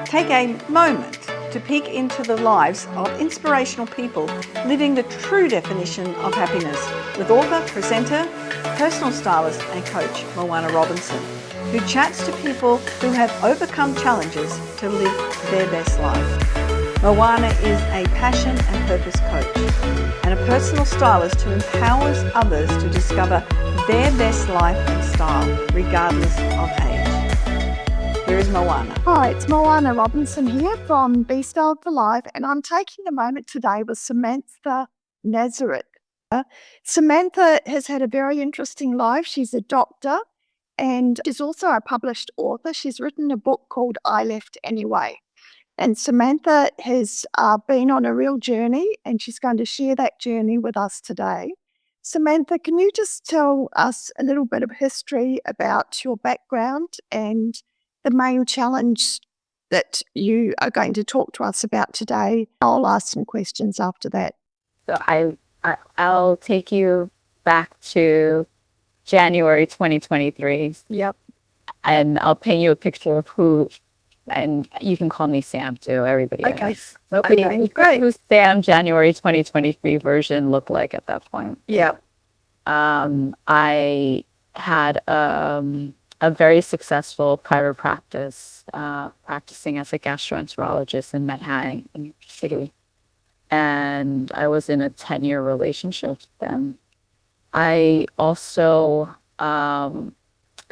Take a moment to peek into the lives of inspirational people living the true definition of happiness with author, presenter, personal stylist and coach Moana Robinson, who chats to people who have overcome challenges to live their best life. Moana is a passion and purpose coach and a personal stylist who empowers others to discover their best life and style, regardless of age. Here is Moana. Hi, it's Moana Robinson here from Be Styled for Life, and I'm taking a moment today with Samantha Nazareth. Samantha has had a very interesting life. She's a doctor and she's also a published author. She's written a book called I Left Anyway. And Samantha has been on a real journey, and she's going to share that journey with us today. Samantha, can you just tell us a little bit of history about your background and the main challenge that you are going to talk to us about today? I'll ask some questions after that. So I'll take you back to January 2023. Yep. And I'll paint you a picture of who, and you can call me Sam too, everybody. Okay. Okay, Great. Who Sam January 2023 version looked like at that point. Yeah. I had a very successful private practice, practicing as a gastroenterologist in Manhattan, New York City. And I was in a 10-year relationship with them. I also,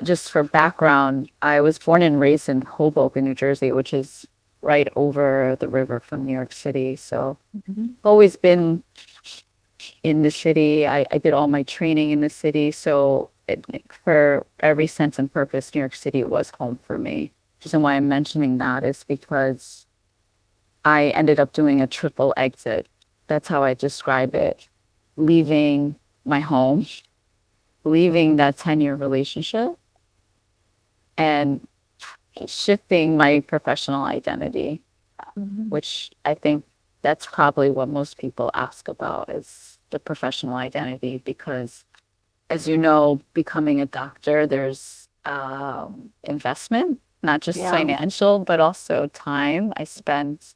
just for background, I was born and raised in Hoboken, New Jersey, which is right over the river from New York City. So always been in the city. I did all my training in the city. So for every sense and purpose, New York City was home for me. The reason why I'm mentioning that is because I ended up doing a triple exit. That's how I describe it. Leaving my home, leaving that 10-year relationship, and shifting my professional identity, which I think that's probably what most people ask about, is the professional identity, because as you know, becoming a doctor, there's investment, not just financial, but also time. I spent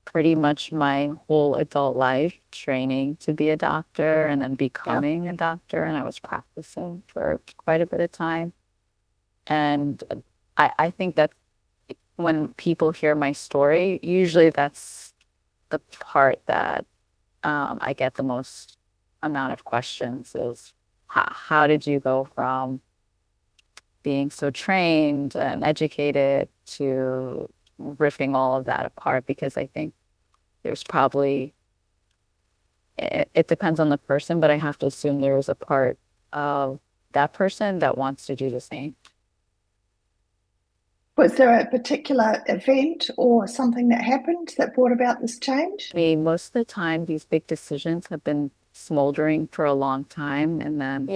pretty much my whole adult life training to be a doctor and then becoming a doctor, and I was practicing for quite a bit of time. And I think that when people hear my story, usually that's the part that I get the most amount of questions is, how did you go from being so trained and educated to ripping all of that apart? Because I think there's probably, it depends on the person, but I have to assume there is a part of that person that wants to do the same. Was there a particular event or something that happened that brought about this change? I mean, most of the time, these big decisions have been smoldering for a long time. And then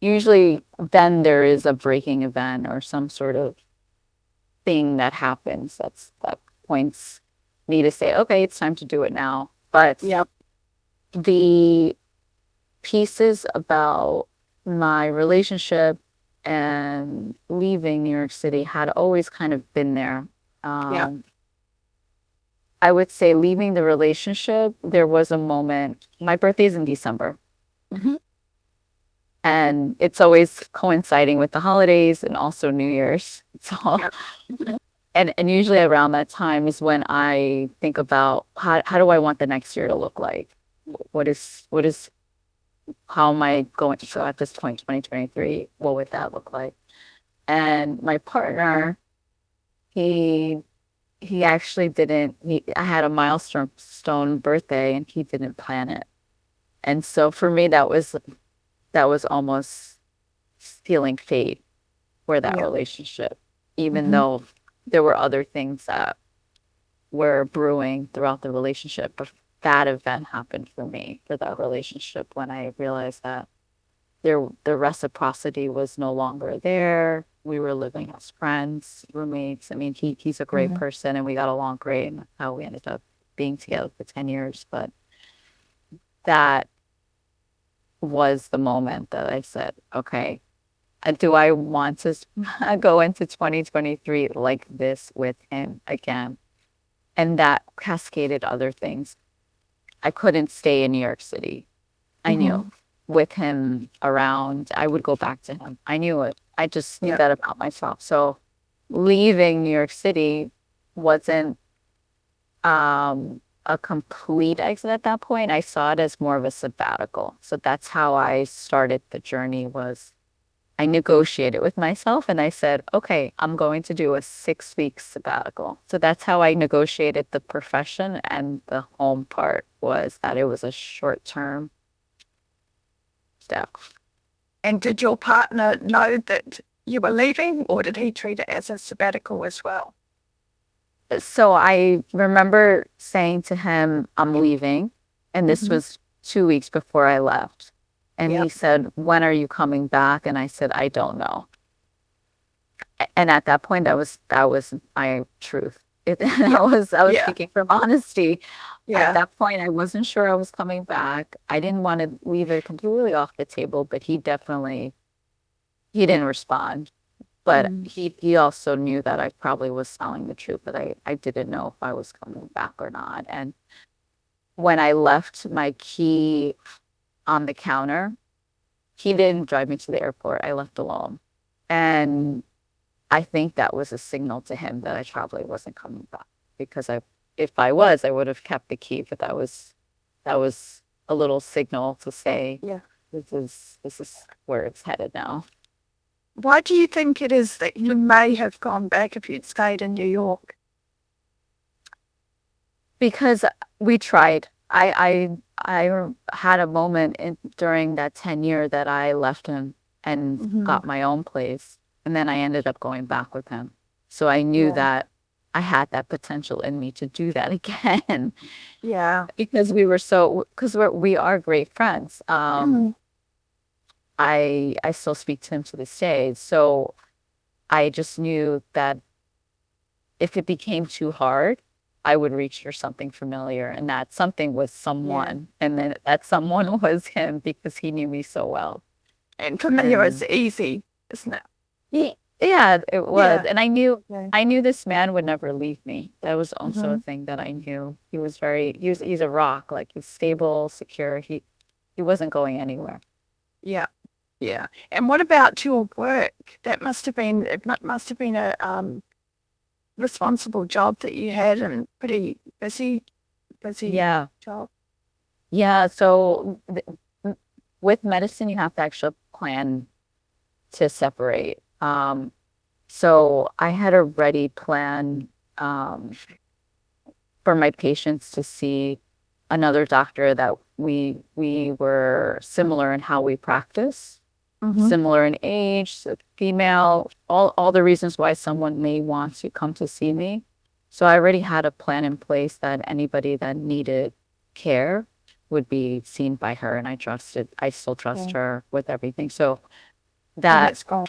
usually then there is a breaking event or some sort of thing that happens that points me to say, okay, it's time to do it now. But the pieces about my relationship and leaving New York City had always kind of been there. I would say leaving the relationship, there was a moment. My birthday is in December. And it's always coinciding with the holidays and also New Year's. So, and usually around that time is when I think about how do I want the next year to look like? How am I going to, so at this point, 2023, what would that look like? And my partner, he actually didn't, I had a milestone birthday and he didn't plan it. And so for me, that was almost feeling fate for that relationship, even though there were other things that were brewing throughout the relationship. But that event happened for me, for that relationship, when I realized that the reciprocity was no longer there. We were living as friends, roommates. I mean, he's a great person and we got along great, and how we ended up being together for 10 years. But that was the moment that I said, okay, do I want to go into 2023 like this with him again? And that cascaded other things. I couldn't stay in New York City. I knew with him around, I would go back to him. I knew it. I just knew Yeah. that about myself. So leaving New York City wasn't a complete exit at that point. I saw it as more of a sabbatical. So that's how I started the journey was I negotiated with myself and I said, okay, I'm going to do a 6 week sabbatical. So that's how I negotiated the profession, and the home part was that it was a short term step. And did your partner know that you were leaving, or did he treat it as a sabbatical as well? So I remember saying to him, I'm leaving. And this was 2 weeks before I left. And he Yep. said, when are you coming back? And I said, I don't know. And at that point, that was my truth. I was Yeah. speaking from honesty. At Yeah. that point, I wasn't sure I was coming back. I didn't want to leave it completely off the table, but he didn't respond. But he also knew that I probably was telling the truth, but I didn't know if I was coming back or not. And when I left my key on the counter, he didn't drive me to the airport. I left alone. And I think that was a signal to him that I probably wasn't coming back, because if I was, I would have kept the key, but that was a little signal to say, Yeah. this is where it's headed now. Why do you think it is that you may have gone back if you'd stayed in New York? Because we tried. I had a moment during that 10 year that I left him and got my own place, and then I ended up going back with him. So I knew Yeah. that I had that potential in me to do that again, Yeah. because we are great friends. I still speak to him to this day. So I just knew that if it became too hard, I would reach for something familiar, and that something was someone, and then that someone was him, because he knew me so well. And familiar is easy, isn't it? Yeah, it was. Yeah. And Yeah. I knew this man would never leave me. That was also a thing that I knew. He's a rock, like he's stable, secure. He wasn't going anywhere. Yeah. Yeah. And what about your work? It must have been a responsible job that you had, and pretty busy Yeah. job. Yeah. So with medicine, you have to actually plan to separate. So I had already planned for my patients to see another doctor that we were similar in how we practice, similar in age, female, all the reasons why someone may want to come to see me. So I already had a plan in place that anybody that needed care would be seen by her, and I still trust her with everything. So that, Let's go.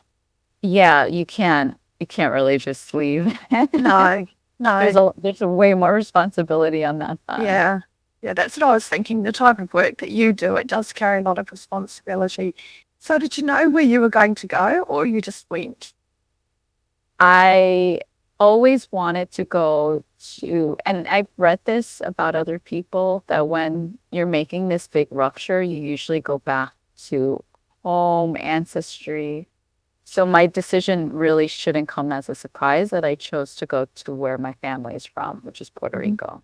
yeah, you can't really just leave. No. There's a way more responsibility on that side. Yeah. Yeah, that's what I was thinking. The type of work that you do, it does carry a lot of responsibility. So did you know where you were going to go, or you just went? I always wanted to go to, and I've read this about other people, that when you're making this big rupture, you usually go back to home, ancestry. So my decision really shouldn't come as a surprise that I chose to go to where my family is from, which is Puerto Rico.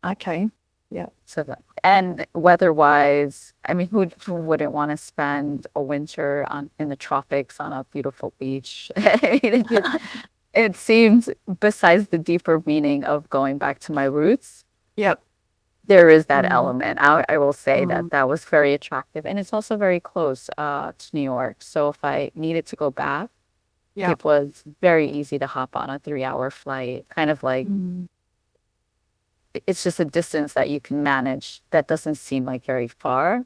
Okay. Yeah. So and weather-wise, I mean, who wouldn't want to spend a winter in the tropics on a beautiful beach? I mean, it seems, besides the deeper meaning of going back to my roots, Yep. there is that element. I will say that was very attractive, and it's also very close to New York. So if I needed to go back, Yeah. it was very easy to hop on a 3 hour flight, kind of like it's just a distance that you can manage that doesn't seem like very far,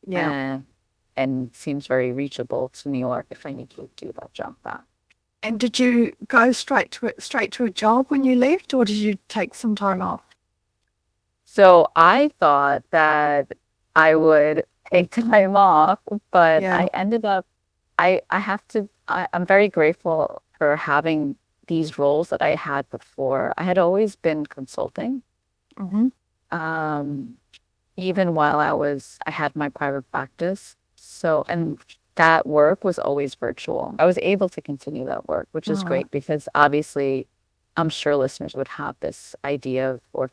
Yeah. and seems very reachable to New York if I need to do that jump back. And did you go straight to a job when you left, or did you take some time off? So I thought that I would take time off, but Yeah. I ended up I'm very grateful for having these roles that I had before. I had always been consulting. Mm-hmm. Um, even while I had my private practice. So, and that work was always virtual. I was able to continue that work, which is Oh, great because obviously I'm sure listeners would have this idea of, or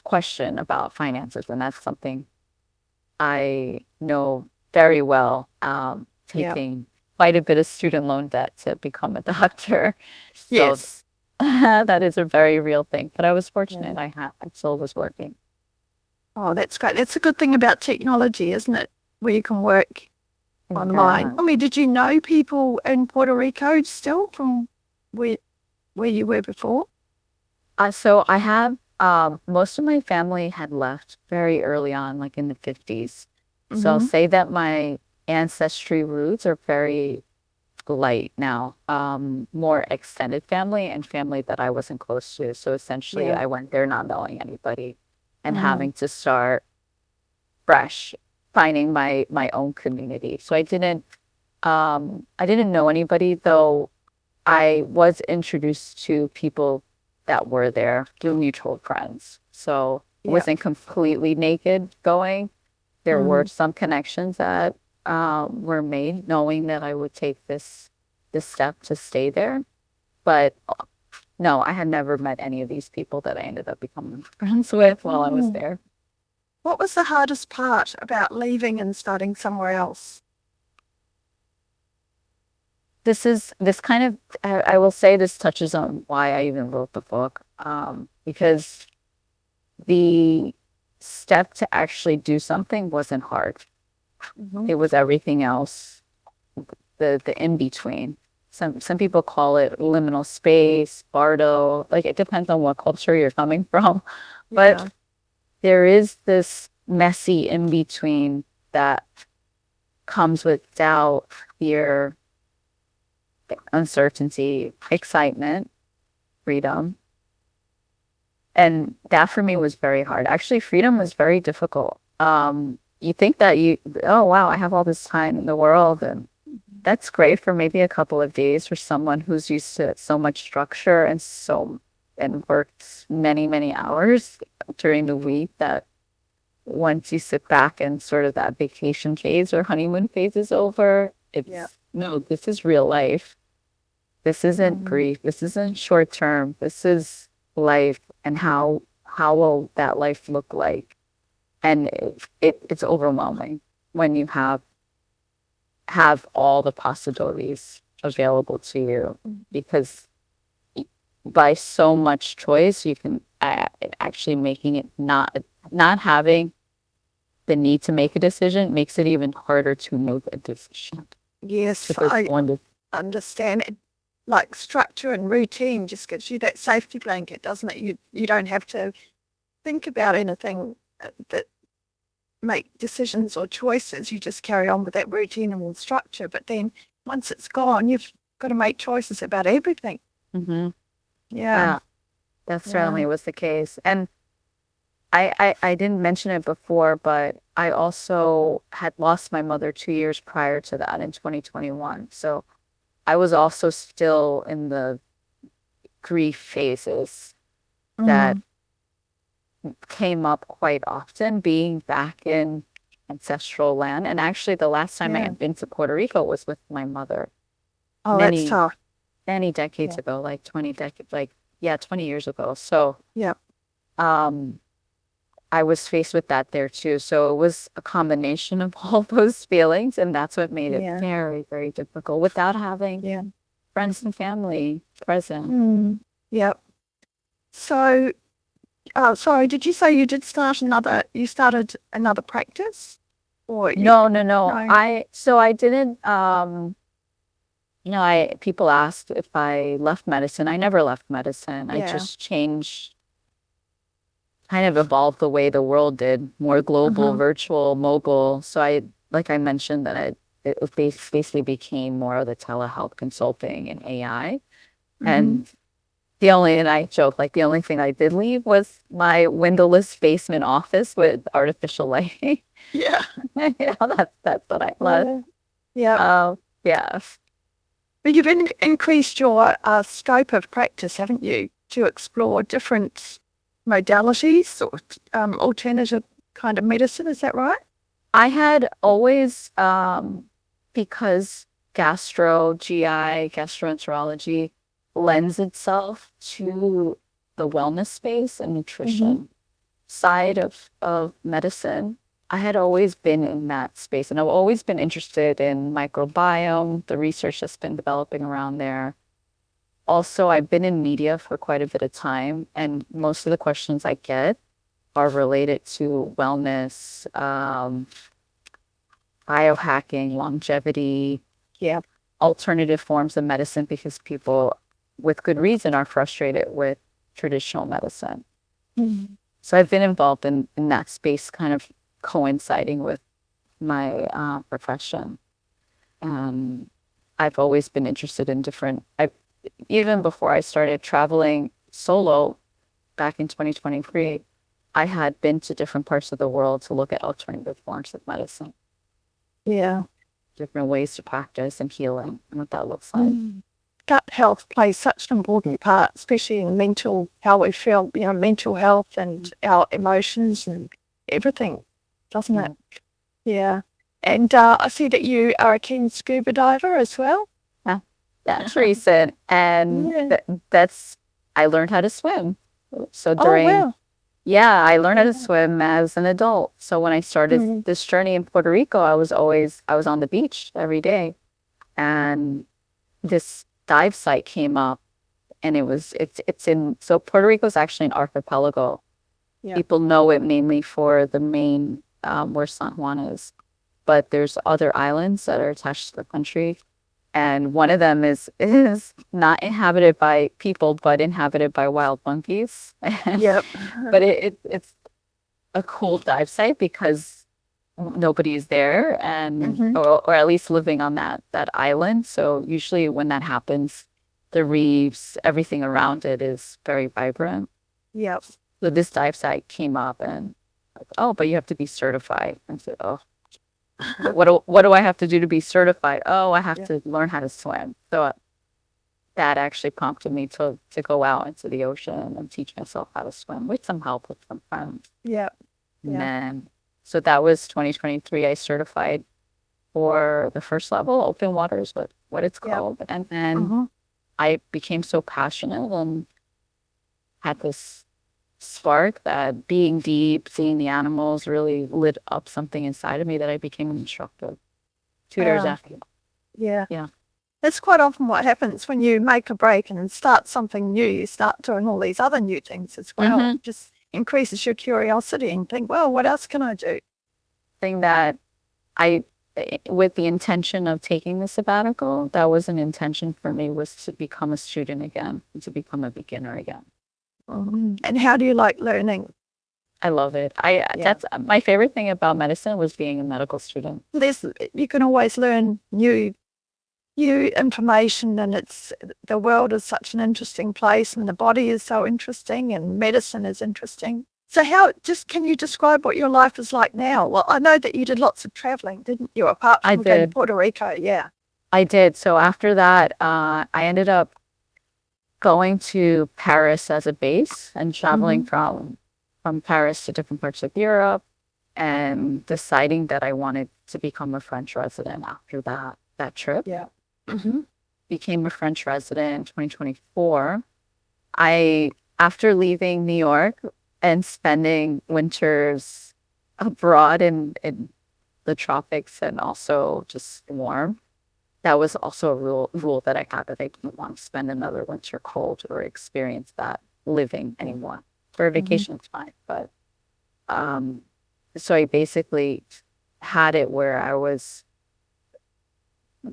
question about finances, and that's something I know very well, yeah. taking quite a bit of student loan debt to become a doctor. So Yes. that is a very real thing. But I was Yeah. fortunate I still was working. Oh, that's great. That's a good thing about technology, isn't it? Where you can work online. Yeah. I mean, did you know people in Puerto Rico still from where where you were before? So I have most of my family had left very early on, like in the 50s. So I'll Mm-hmm. say that my ancestry roots are very light now. More extended family and family that I wasn't close to. So essentially Yeah. I went there not knowing anybody and Mm. having to start fresh, finding my own community. So I didn't know anybody, though I was introduced to people that were there through mutual friends. So I Yeah. wasn't completely naked going. There were Mm. some connections that were made, knowing that I would take this step to stay there. But no, I had never met any of these people that I ended up becoming friends with while I was Mm. there. What was the hardest part about leaving and starting somewhere else? This kind of I will say this touches on why I even wrote the book, because the step to actually do something wasn't hard. Mm-hmm. It was everything else, the in between. Some people call it liminal space, bardo. Like it depends on what culture you're coming from, Yeah. but there is this messy in between that comes with doubt, fear, uncertainty, excitement, freedom. And that for me was very hard. Actually, freedom was very difficult. You think that oh wow, I have all this time in the world, and that's great for maybe a couple of days for someone who's used to so much structure and worked many, many hours during the week that once you sit back and sort of that vacation phase or honeymoon phase is over, Yeah. it's no, this is real life. This isn't Mm. brief. This isn't short term. This is life, and how will that life look like? And it's overwhelming when you have all the possibilities available to you because by so much choice you can actually making it not having the need to make a decision makes it even harder to make a decision Yes, because I one understand it. Like structure and routine just gives you that safety blanket, doesn't it? You don't have to think about anything that make decisions or choices. You just carry on with that routine and structure. But then once it's gone, you've got to make choices about everything. hmm Yeah. yeah, that Yeah. certainly was the case. And I didn't mention it before, but I also had lost my mother 2 years prior to that in 2021. So I was also still in the grief phases that Mm. came up quite often, being back in ancestral land. And actually, the last time I Yeah. had been to Puerto Rico was with my mother Oh, that's many, tough. many decades Yeah. ago, like 20 decades, like, yeah, 20 years ago. So, Yeah. um, I was faced with that there too. So it was a combination of all those feelings, and that's what made it Yeah. very, very difficult without having Yeah. friends and family present. Mm. Yep. So, sorry, did you say you started another practice? Or you, No, no, no. no? I didn't, I people asked if I left medicine. I never left medicine. I Yeah. just changed, kind of evolved the way the world did, more global, Uh-huh. virtual, mobile. So like I mentioned, that basically became more of the telehealth consulting and AI. Mm-hmm. And and I joke, like the only thing I did leave was my windowless basement office with artificial lighting. Yeah. That's what I left. Yeah. Yep. Um, Yes. But you've increased your scope of practice, haven't you, to explore different modalities or alternative kind of medicine? Is that right? I had always, because GI, gastroenterology lends itself to the wellness space and nutrition side of medicine. I had always been in that space and I've always been interested in microbiome, the research that's been developing around there. Also, I've been in media for quite a bit of time, and most of the questions I get are related to wellness, biohacking, longevity, Yeah. alternative forms of medicine, because people, with good reason, are frustrated with traditional medicine. So I've been involved in that space, kind of coinciding with my profession. I've always been interested in even before I started traveling solo back in 2023, I had been to different parts of the world to look at alternative forms of medicine, Yeah. different ways to practice and healing and what that looks like. Gut health plays such an important part, especially in mental, how we feel, mental health and our emotions and everything, doesn't it? Yeah. And I see that you are a keen scuba diver as well. That's recent. And Yeah. I learned how to swim. So Oh, wow. I learned how to swim as an adult. So when I started this journey in Puerto Rico, I was on the beach every day. And this dive site came up, and so Puerto Rico is actually an archipelago. Yeah. People know it mainly for the main, where San Juan is, but there's other islands that are attached to the country. And one of them is not inhabited by people, but inhabited by wild monkeys. Yep. But it's a cool dive site because nobody is there, and or at least living on that island. So usually when that happens, the reefs, everything around it is very vibrant. Yep. So this dive site came up, and like, oh, but you have to be certified. And I said, oh, what do I have to do to be certified? Oh, I have to learn how to swim. So that actually prompted me to go out into the ocean and teach myself how to swim with some help with some friends. Yep. And then, so that was 2023. I certified for the first level, open water is what it's called. And then I became so passionate and had this spark that being deep, seeing the animals really lit up something inside of me that I became an instructor 2 years after. Yeah. Yeah. That's quite often what happens when you make a break and start something new. You start doing all these other new things as well. It just increases your curiosity and think, well, what else can I do? Thing that with the intention of taking the sabbatical, that was an intention for me, was to become a student again, to become a beginner again. And how do you like learning? I love it. That's my favorite thing about medicine, was being a medical student. You can always learn new information, and the world is such an interesting place, and the body is so interesting, and medicine is interesting. So can you describe what your life is like now? Well, I know that you did lots of traveling, didn't you? Apart from going to Puerto Rico, yeah. I did. So after that, I ended up going to Paris as a base and traveling from Paris to different parts of Europe, and deciding that I wanted to become a French resident after that trip. Yeah. Became a French resident in 2024. After leaving New York and spending winters abroad in the tropics and also just warm, that was also a rule that I had, that I didn't want to spend another winter cold or experience that living anymore. For a vacation, it's fine. But so I basically had it where I was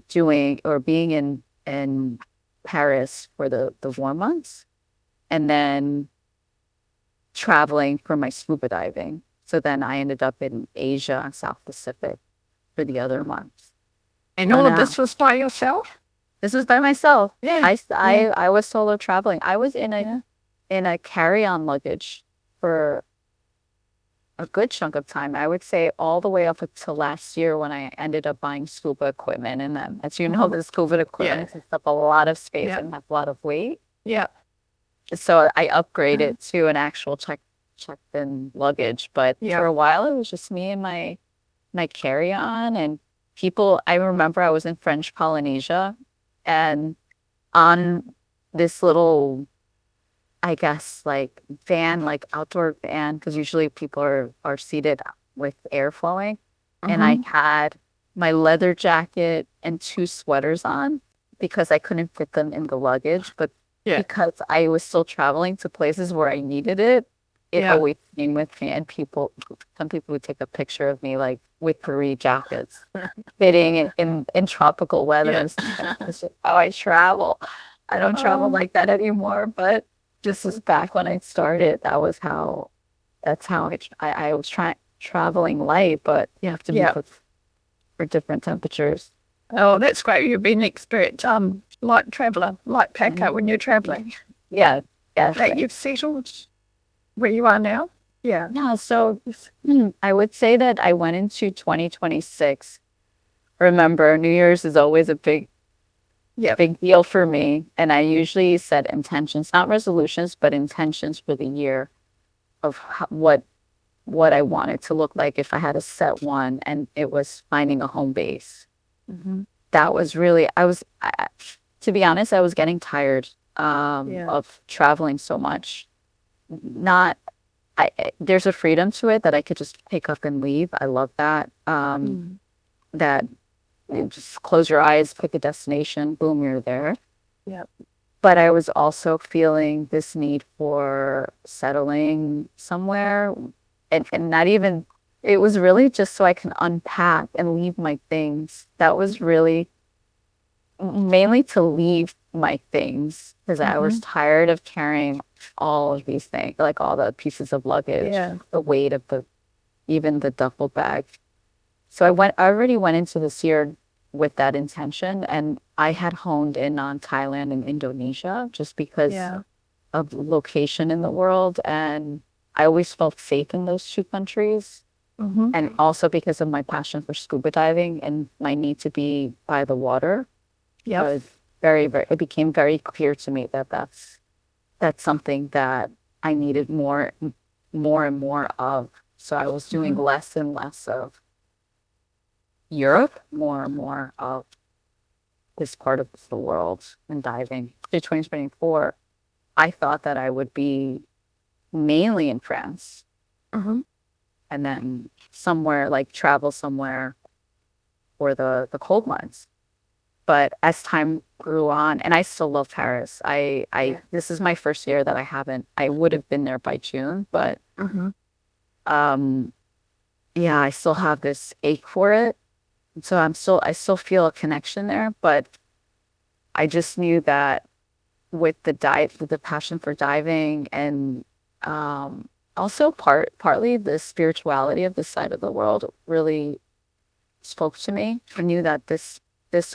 doing or being in Paris for the warm months, and then traveling for my scuba diving. So then I ended up in Asia and South Pacific for the other months. And all of this was by yourself? This was by myself. Yeah. I was solo traveling. I was in a carry-on luggage for a good chunk of time. I would say all the way up until last year when I ended up buying scuba equipment. And then, as you know, the scuba equipment takes up a lot of space and has a lot of weight. Yeah. So I upgraded to an actual checked-in luggage. But for a while, it was just me and my carry-on. And people, I remember I was in French Polynesia, and on this little, I guess, like van, like outdoor van, because usually people are seated with air flowing. And I had my leather jacket and 2 sweaters on because I couldn't fit them in the luggage. But because I was still traveling to places where I needed it, it always came with me. And some people would take a picture of me like with 3 jackets, fitting in tropical weather. And stuff. That's just how I travel. I don't travel like that anymore, but this is back when I started. That's how I was traveling light, but you have to be for different temperatures. Oh, that's great. You've been an expert light traveler, light packer when you're traveling. Yeah, That you've settled where you are now. Yeah. Yeah, so I would say that I went into 2026. Remember, New Year's is always a big deal for me. And I usually set intentions, not resolutions, but intentions for the year of what I wanted to look like if I had to set one. And it was finding a home base. That was really, to be honest, I was getting tired of traveling so much. There's a freedom to it that I could just pick up and leave. I love that. That you just close your eyes, pick a destination, boom, you're there. But I was also feeling this need for settling somewhere, and not even, it was really just so I can unpack and leave my things. That was really mainly to leave my things because I was tired of carrying all of these things, like all the pieces of luggage, the weight of even the duffel bag. So I already went into this year with that intention, and I had honed in on Thailand and Indonesia just because of location in the world, and I always felt safe in those 2 countries. And also because of my passion for scuba diving and my need to be by the water. It became very clear to me that that's something that I needed more and more of. So I was doing less and less of Europe, more and more of this part of the world and diving. In 2024, I thought that I would be mainly in France. And then travel somewhere for the cold months. But as time grew on, and I still love Paris. This is my first year that I would have been there by June, but I still have this ache for it. So I still feel a connection there, but I just knew that with the passion for diving and also partly the spirituality of this side of the world really spoke to me. I knew that this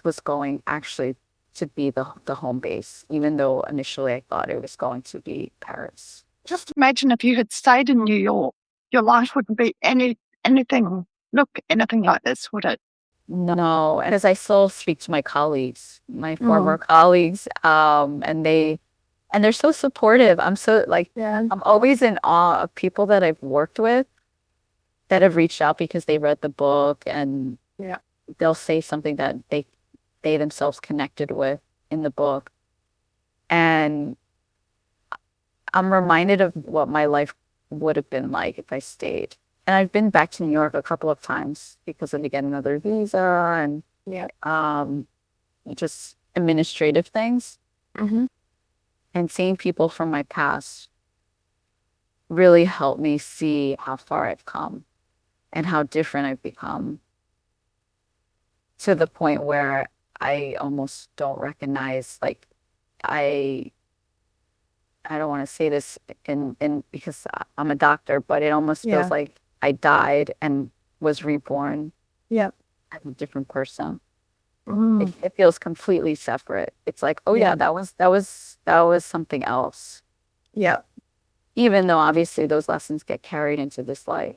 was going actually to be the home base, even though initially I thought it was going to be Paris. Just imagine if you had stayed in New York, your life wouldn't be anything like this, would it? No, because I still speak to my colleagues, my former colleagues, and they're so supportive. I'm so I'm always in awe of people that I've worked with that have reached out because they read the book, and they'll say something that they themselves connected with in the book. And I'm reminded of what my life would have been like if I stayed. And I've been back to New York a couple of times because I had to get another visa and just administrative things. And seeing people from my past really helped me see how far I've come and how different I've become, to the point where I almost don't recognize, I don't want to say this in because I'm a doctor, but it almost feels like I died and was reborn as a different person. It feels completely separate. It's like, that was something else. Even though obviously those lessons get carried into this life.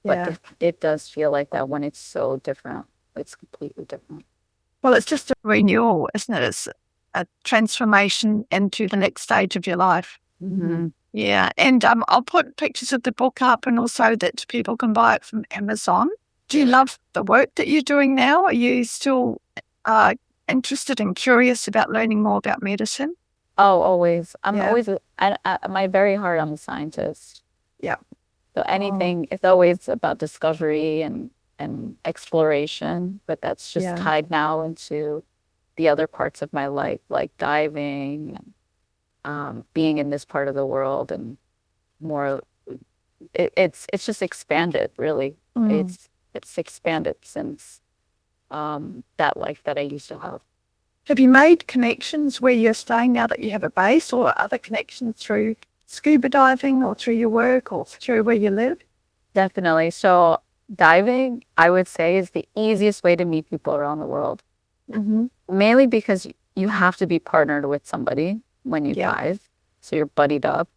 but Yeah. it does feel like that when it's so different. It's completely different. Well, it's just a renewal, isn't it? It's a transformation into the next stage of your life. Mm-hmm. Yeah. And I'll put pictures of the book up and also that people can buy it from Amazon. Do you love the work that you're doing now? Are you still interested and curious about learning more about medicine? Oh, always. I'm Yeah. always, at my very heart, I'm a scientist. Yeah. So anything, it's always about discovery and exploration, but that's just Yeah. tied now into the other parts of my life, like diving and being in this part of the world and more. It's just expanded, really. Mm. It's expanded since that life that I used to have. Have you made connections where you're staying now that you have a base, or other connections through scuba diving or through your work or through where you live? Definitely. So diving, I would say, is the easiest way to meet people around the world. Mm-hmm. Mainly because you have to be partnered with somebody when you Yeah. dive. So you're buddied up.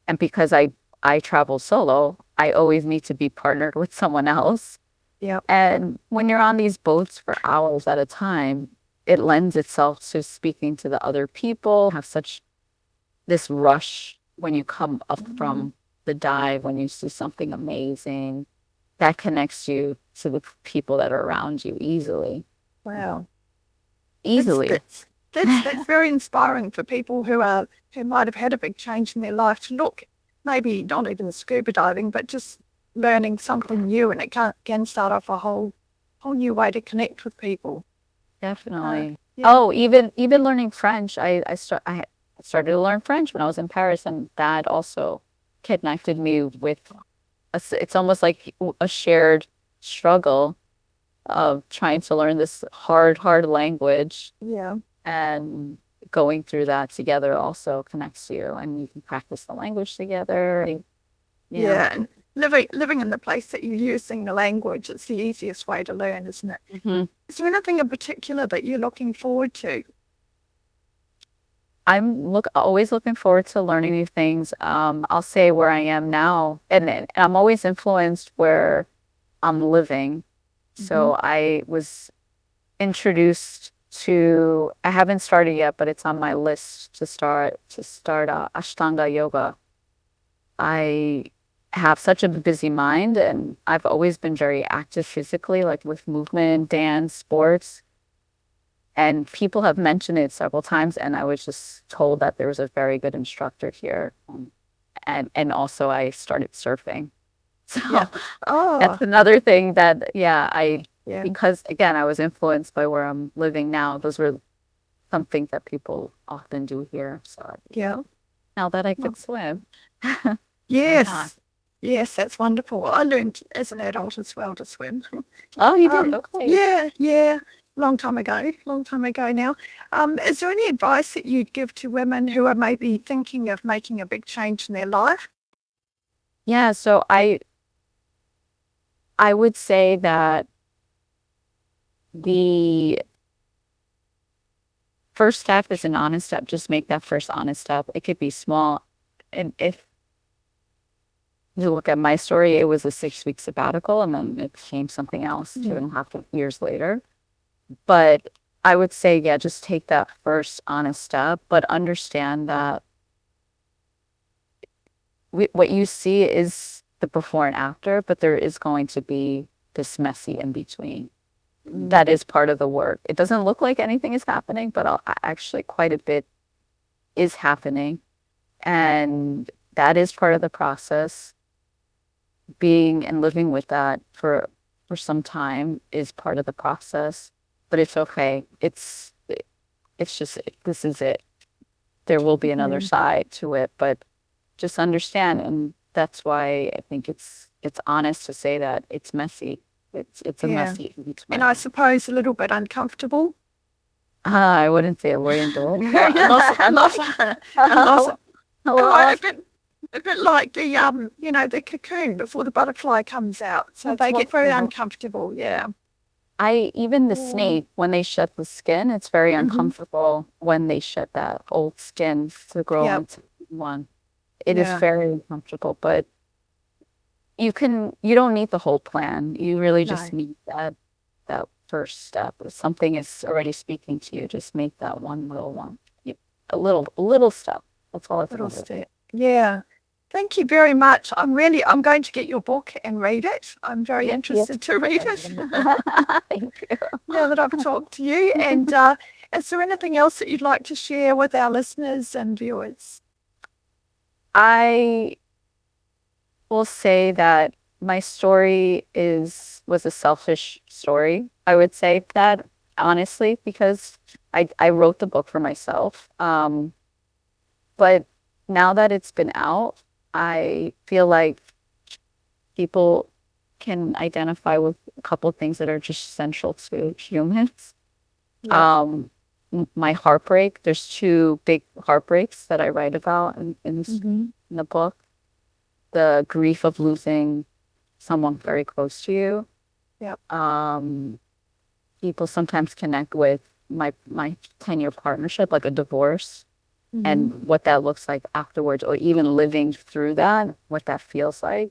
And because I travel solo, I always need to be partnered with someone else. Yeah. And when you're on these boats for hours at a time, it lends itself to speaking to the other people, have such this rush when you come up from the dive, when you see something amazing, that connects you to the people that are around you easily. Wow. Easily. That's very inspiring for people who might have had a big change in their life to look, maybe not even scuba diving, but just learning something new, and it can start off a whole new way to connect with people. Definitely. Yeah. Oh, even learning French. I started to learn French when I was in Paris, and that also connected me with it's almost like a shared struggle of trying to learn this hard language, Yeah. and going through that together also connects you, and you can practice the language together. Yeah. Yeah. And living in the place that you're using the language, it's the easiest way to learn, isn't it? hmm Is there anything in particular that you're looking forward to? I'm always looking forward to learning new things. I'll say where I am now, and I'm always influenced where I'm living. So I was introduced to, I haven't started yet, but it's on my list to start Ashtanga yoga. I have such a busy mind, and I've always been very active physically, like with movement, dance, sports. And people have mentioned it several times, and I was just told that there was a very good instructor here. And also I started surfing. So Yeah. Oh. that's another thing that, yeah, Yeah. because again, I was influenced by where I'm living now. Those were some things that people often do here. So Yeah. now that I could swim. Yes. Yes, that's wonderful. I learned as an adult as well to swim. Oh, you did? Okay. Yeah. Long time ago now. Is there any advice that you'd give to women who are maybe thinking of making a big change in their life? Yeah, so I would say that the first step is an honest step. Just make that first honest step. It could be small. And if you look at my story, it was a 6-week sabbatical, and then it became something else 2.5 years later. But I would say, yeah, just take that first honest step, but understand that what you see is the before and after, but there is going to be this messy in between. That is part of the work. It doesn't look like anything is happening, but actually quite a bit is happening. And that is part of the process. Being and living with that for some time is part of the process, but it's okay. It's just, this is it. There will be another side to it, but just understand. And that's why I think it's honest to say that it's messy. It's a messy. And I suppose a little bit uncomfortable. I wouldn't say a word into it. A bit like the cocoon before the butterfly comes out. So they get very uncomfortable. Yeah. Even the snake, when they shed the skin, it's very uncomfortable when they shed that old skin to grow into one. It is very uncomfortable, but you don't need the whole plan. You really just No. need that first step. If something is already speaking to you, just make that one little one. A little step. That's all it's Little going to do. step. Yeah. Thank you very much. I'm going to get your book and read it. I'm very Yep. interested to read it Thank you. now that I've talked to you. And is there anything else that you'd like to share with our listeners and viewers? I will say that my story was a selfish story. I would say that honestly, because I wrote the book for myself. But now that it's been out, I feel like people can identify with a couple of things that are just central to humans. Yeah. My heartbreak, there's two big heartbreaks that I write about Mm-hmm. in the book. The grief of losing someone very close to you. Yep. People sometimes connect with my 10-year partnership, like a divorce, Mm-hmm. and what that looks like afterwards, or even living through that, what that feels like.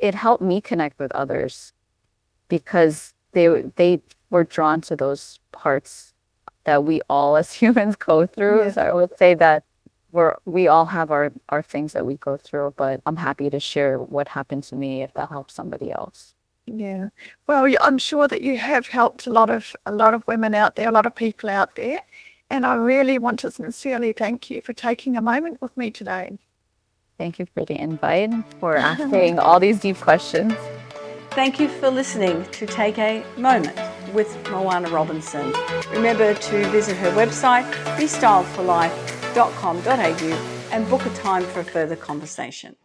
It helped me connect with others because they were drawn to those parts that we all as humans go through. Yeah. So I would say that we all have our things that we go through, but I'm happy to share what happened to me if that helps somebody else. Yeah. Well, I'm sure that you have helped a lot of women out there, a lot of people out there. And I really want to sincerely thank you for taking a moment with me today. Thank you for the invite, for asking all these deep questions. Thank you for listening to Take a Moment with Moana Robinson. Remember to visit her website, bestyledforlife.com.au, and book a time for a further conversation.